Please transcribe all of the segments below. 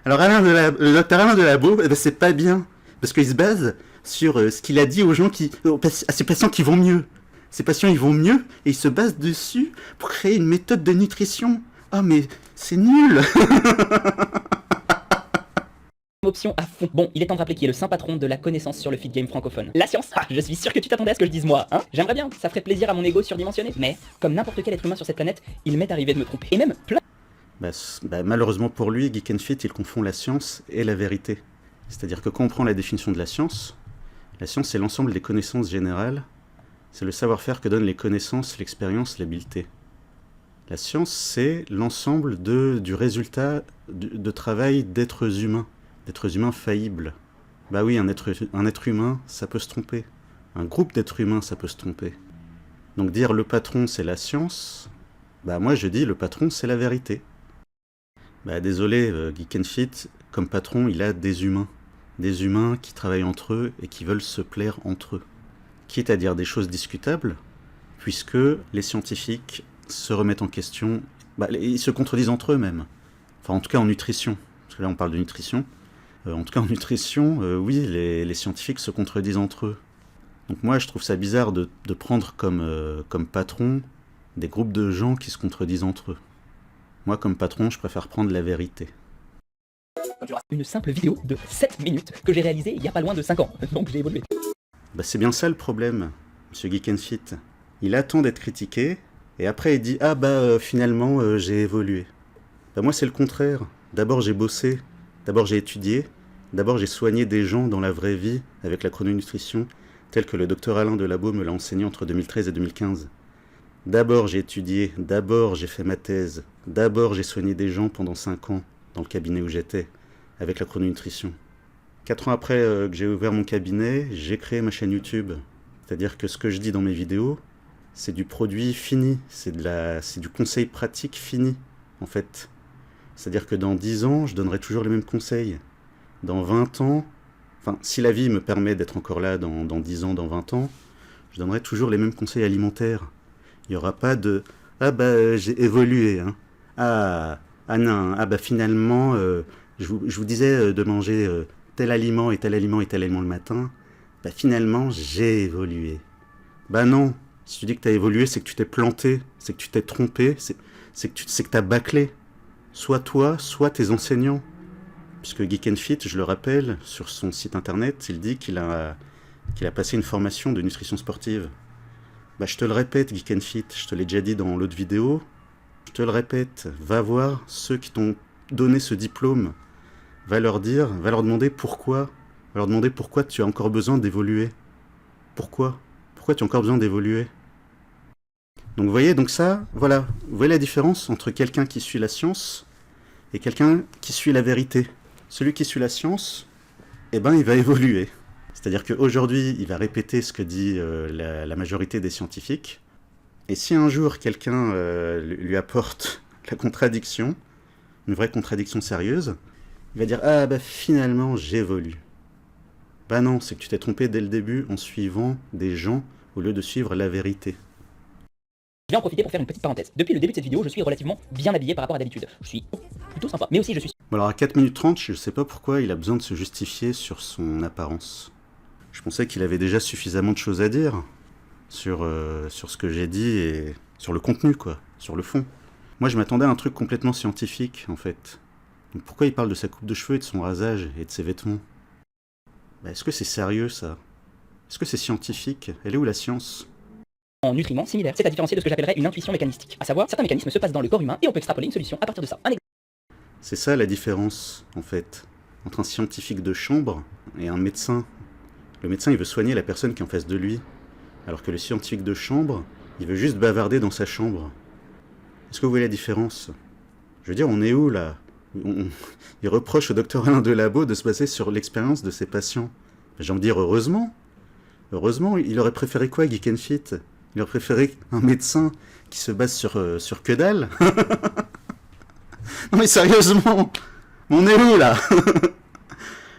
Alors le docteur Alain Delabo, eh ben, c'est pas bien. Parce qu'il se base sur ce qu'il a dit aux gens à ses patients qui vont mieux. Ces patients, ils vont mieux et il se base dessus pour créer une méthode de nutrition. Ah, mais c'est nul. Option à fond. Bon, il est temps de rappeler qui est le saint patron de la connaissance sur le feed game francophone. La science. Ah, je suis sûr que tu t'attendais à ce que je dise moi, hein. J'aimerais bien, ça ferait plaisir à mon ego surdimensionné. Mais, comme n'importe quel être humain sur cette planète, il m'est arrivé de me tromper. Et même plein... Malheureusement pour lui, Geek and Fit, il confond la science et la vérité. C'est-à-dire que quand on prend la définition de la science c'est l'ensemble des connaissances générales, c'est le savoir-faire que donnent les connaissances, l'expérience, l'habileté. La science, c'est l'ensemble du résultat de travail d'êtres humains faillibles. Bah oui, un être humain, ça peut se tromper. Un groupe d'êtres humains, ça peut se tromper. Donc dire le patron, c'est la science, bah moi je dis le patron, c'est la vérité. Bah désolé, Geek and Fit, comme patron, il a des humains. Des humains qui travaillent entre eux et qui veulent se plaire entre eux. Quitte à dire des choses discutables, puisque les scientifiques se remettent en question, ils se contredisent entre eux même. Enfin en tout cas en nutrition, parce que là on parle de nutrition. En tout cas en nutrition, oui, les scientifiques se contredisent entre eux. Donc moi je trouve ça bizarre de prendre comme patron des groupes de gens qui se contredisent entre eux. Moi comme patron, je préfère prendre la vérité. Une simple vidéo de 7 minutes que j'ai réalisée il y a pas loin de 5 ans, donc j'ai évolué. Bah c'est bien ça le problème, monsieur Geek and Fit. Il attend d'être critiqué, et après il dit « Ah finalement j'ai évolué ». Bah moi c'est le contraire. D'abord j'ai bossé, d'abord j'ai étudié, d'abord j'ai soigné des gens dans la vraie vie avec la chrononutrition, tel que le docteur Alain Delabo me l'a enseigné entre 2013 et 2015. D'abord j'ai étudié, d'abord j'ai fait ma thèse, d'abord j'ai soigné des gens pendant 5 ans dans le cabinet où j'étais, avec la chrononutrition. 4 ans après que j'ai ouvert mon cabinet, j'ai créé ma chaîne YouTube. C'est-à-dire que ce que je dis dans mes vidéos, c'est du produit fini, c'est du conseil pratique fini, en fait. C'est-à-dire que dans 10 ans, je donnerai toujours les mêmes conseils. Dans 20 ans, enfin, si la vie me permet d'être encore là dans 10 ans, dans 20 ans, je donnerai toujours les mêmes conseils alimentaires. Il n'y aura pas de « Ah j'ai évolué, hein. Ah non, finalement, je vous disais de manger tel aliment et tel aliment et tel aliment le matin. Finalement, j'ai évolué. » Bah non, si tu dis que tu as évolué, c'est que tu t'es planté, c'est que tu t'es trompé, c'est que tu as bâclé. Soit toi, soit tes enseignants. Puisque Geek and Fit, je le rappelle, sur son site internet, il dit qu'il a passé une formation de nutrition sportive. Je te le répète, Geek and Fit, je te l'ai déjà dit dans l'autre vidéo, je te le répète, va voir ceux qui t'ont donné ce diplôme, va leur demander pourquoi tu as encore besoin d'évoluer. Pourquoi tu as encore besoin d'évoluer? Donc vous voyez, voilà, vous voyez la différence entre quelqu'un qui suit la science et quelqu'un qui suit la vérité. Celui qui suit la science, il va évoluer. C'est-à-dire qu'aujourd'hui, il va répéter ce que dit la majorité des scientifiques. Et si un jour quelqu'un lui apporte la contradiction, une vraie contradiction sérieuse, il va dire « Ah finalement j'évolue ». Bah non, c'est que tu t'es trompé dès le début en suivant des gens au lieu de suivre la vérité. Je vais en profiter pour faire une petite parenthèse. Depuis le début de cette vidéo, je suis relativement bien habillé par rapport à d'habitude. Je suis plutôt sympa, mais aussi je suis... Bon alors à 4 minutes 30, je sais pas pourquoi il a besoin de se justifier sur son apparence. Je pensais qu'il avait déjà suffisamment de choses à dire sur ce que j'ai dit et sur le contenu, quoi, sur le fond. Moi, je m'attendais à un truc complètement scientifique, en fait. Donc pourquoi il parle de sa coupe de cheveux et de son rasage et de ses vêtements? Est-ce que c'est sérieux, ça? Est-ce que c'est scientifique? Elle est où la science? En nutriments similaires, c'est à différencier de ce que j'appellerais une intuition mécanistique. À savoir, certains mécanismes se passent dans le corps humain et on peut extrapoler une solution à partir de ça. C'est ça la différence, en fait, entre un scientifique de chambre et un médecin. Le médecin, il veut soigner la personne qui est en face de lui, alors que le scientifique de chambre, il veut juste bavarder dans sa chambre. Est-ce que vous voyez la différence? Je veux dire, on est où, là? Il reproche au docteur Alain Delabo de se baser sur l'expérience de ses patients. J'ai envie de dire, heureusement. Heureusement, il aurait préféré quoi, Geek and Fit? Il aurait préféré un médecin qui se base sur que dalle. Non mais sérieusement, on est où, là?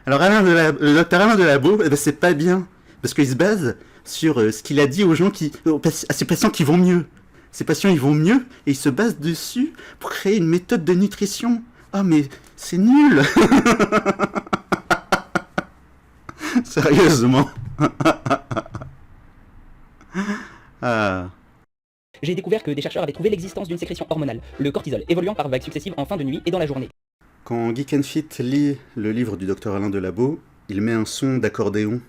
Alors le docteur Alain Delabo, c'est pas bien, parce qu'il se base sur ce qu'il a dit aux gens à ses patients qui vont mieux. Ces patients, ils vont mieux, et il se base dessus pour créer une méthode de nutrition. Ah mais c'est nul. Sérieusement. Ah. J'ai découvert que des chercheurs avaient trouvé l'existence d'une sécrétion hormonale, le cortisol, évoluant par vagues successives en fin de nuit et dans la journée. Quand Geek and Fit lit le livre du docteur Alain Delabo, il met un son d'accordéon.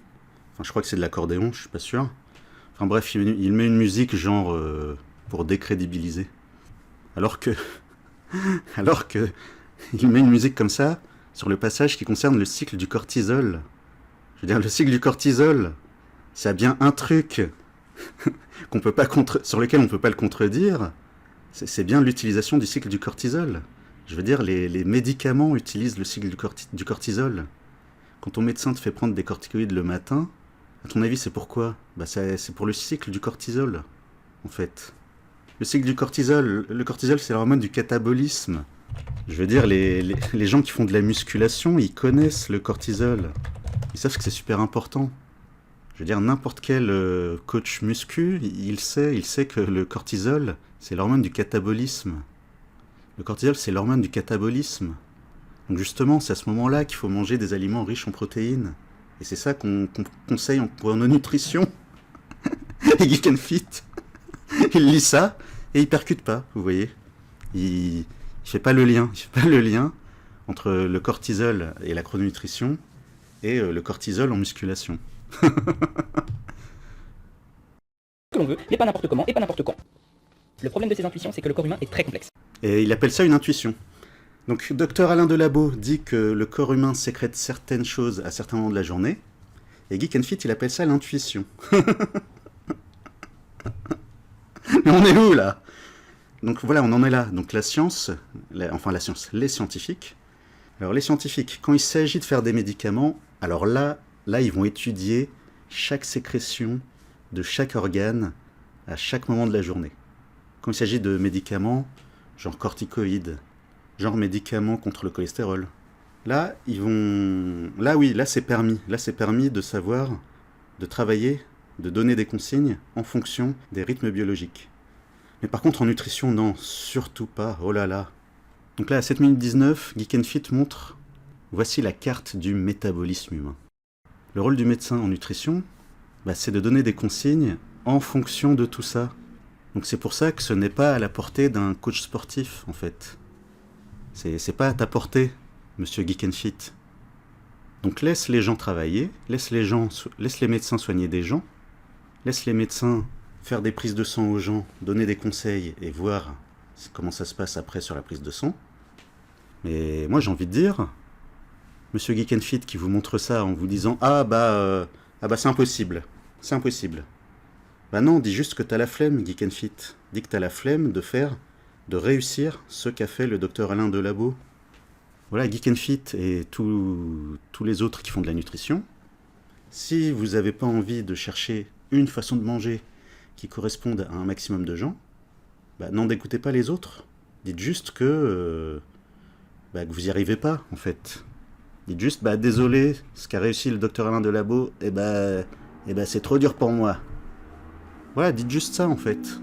Enfin, je crois que c'est de l'accordéon, je suis pas sûr. Enfin bref, il met une musique genre pour décrédibiliser. Alors que il met une musique comme ça sur le passage qui concerne le cycle du cortisol. Je veux dire, le cycle du cortisol, ça a bien un truc qu'on peut pas sur lequel on peut pas le contredire. C'est bien l'utilisation du cycle du cortisol. Je veux dire, les médicaments utilisent le cycle du cortisol. Quand ton médecin te fait prendre des corticoïdes le matin, à ton avis, c'est pourquoi? Bah, c'est pour le cycle du cortisol, en fait. Le cycle du cortisol, le cortisol, c'est l'hormone du catabolisme. Je veux dire, les gens qui font de la musculation, ils connaissent le cortisol. Ils savent que c'est super important. Je veux dire, n'importe quel coach muscu, il sait que le cortisol, c'est l'hormone du catabolisme. Le cortisol, c'est l'hormone du catabolisme. Donc justement, c'est à ce moment-là qu'il faut manger des aliments riches en protéines. Et c'est ça qu'on conseille pour nos nutritions. Et Geek and Fit, il lit ça et il percute pas, vous voyez. Il fait pas le lien. Il fait pas le lien entre le cortisol et la chrononutrition et le cortisol en musculation. Que l'on veut, mais pas n'importe comment et pas n'importe quand. Le problème de ces intuitions, c'est que le corps humain est très complexe. Et il appelle ça une intuition. Donc, Dr Alain Delabo dit que le corps humain sécrète certaines choses à certains moments de la journée, et Geek and Fit, il appelle ça l'intuition. Mais on est où, là? Donc voilà, on en est là. Donc la science, les scientifiques. Alors les scientifiques, quand il s'agit de faire des médicaments, alors là, ils vont étudier chaque sécrétion de chaque organe à chaque moment de la journée. Quand il s'agit de médicaments, genre corticoïdes, genre médicaments contre le cholestérol, là, là c'est permis. Là, c'est permis de savoir, de travailler, de donner des consignes en fonction des rythmes biologiques. Mais par contre, en nutrition, non, surtout pas, oh là là. Donc là, à 7 minutes 19, Geek and Fit montre, voici la carte du métabolisme humain. Le rôle du médecin en nutrition, c'est de donner des consignes en fonction de tout ça. Donc c'est pour ça que ce n'est pas à la portée d'un coach sportif, en fait. C'est pas à ta portée, monsieur Geek and Fit. Donc laisse les gens travailler, laisse les médecins soigner des gens, laisse les médecins faire des prises de sang aux gens, donner des conseils et voir comment ça se passe après sur la prise de sang. Mais moi j'ai envie de dire, monsieur Geek and Fit qui vous montre ça en vous disant c'est impossible, c'est impossible. Bah non, dis juste que t'as la flemme, Geek and Fit. Dis que t'as la flemme de réussir ce qu'a fait le docteur Alain Delabo. Voilà, Geek and Fit et tous les autres qui font de la nutrition. Si vous n'avez pas envie de chercher une façon de manger qui corresponde à un maximum de gens, n'en écoutez pas les autres. Dites juste que vous n'y arrivez pas, en fait. Dites juste, désolé, ce qu'a réussi le docteur Alain Delabo, c'est trop dur pour moi. Voilà, dites juste ça, en fait.